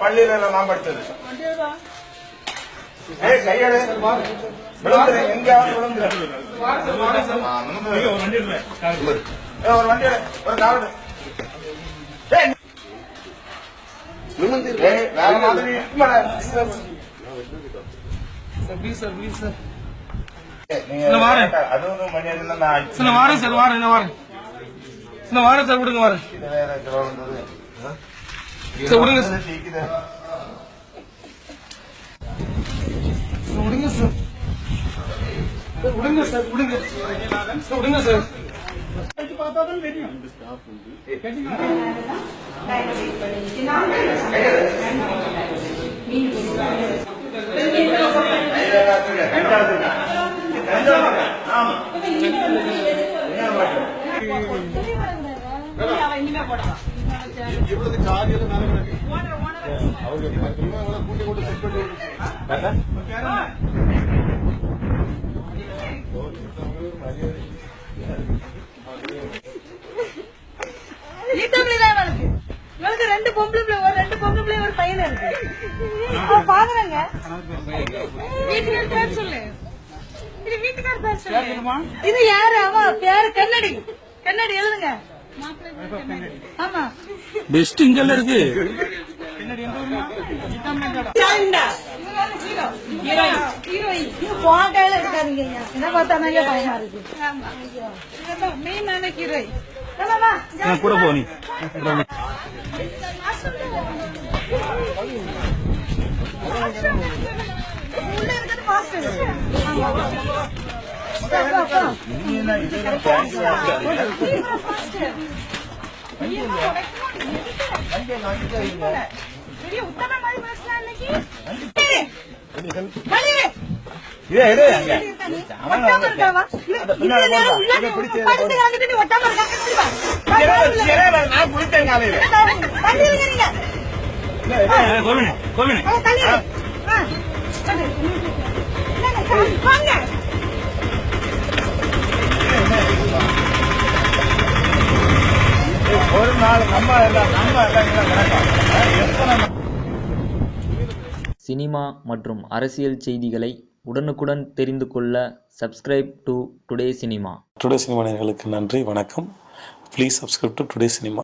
பள்ளியில நான் படிச்சது. கையெடு விழுந்துரு, எங்கேயாவது விழுந்துரு. ஒரு வண்டி ஒரு காவல் வேற மாதிரி அதுவும் மணி வாரேன் சார், வாரேன் வாரேன் வாரேன் சார், விடுங்க வாரேன் சார், விடுங்க சார், விடுங்க சார், விடுங்க சார், விடுங்க சார், விடுங்க சார். பார்த்தாதான் தெரியும். ரெண்டு பொம்பளை ஒரு பையன் இருக்கு. பாக்குறாங்க வீட்டுக்கார சொல்லு, இது வீட்டுக்கார பேர் சொல்லு. இது யாரு? அவன் பேரு கண்ணடி, கண்ணடி எழுதுங்க. ஆமா, பெஸ்ட் இங்கெல்லாம் இருக்கு. போட்டால இருக்காதீங்க, என்ன பார்த்தாங்க பயமா இருக்கு. மெயின் ஹீரோயின் கூட போனி ஒரு நாள் நம்ம சினிமா மற்றும் அரசியல் செய்திகளை உடனுக்குடன் தெரிந்து கொள்ள subscribe to today cinema. Today cinema நேயர்களுக்கு நன்றி, வணக்கம். Please subscribe to today cinema.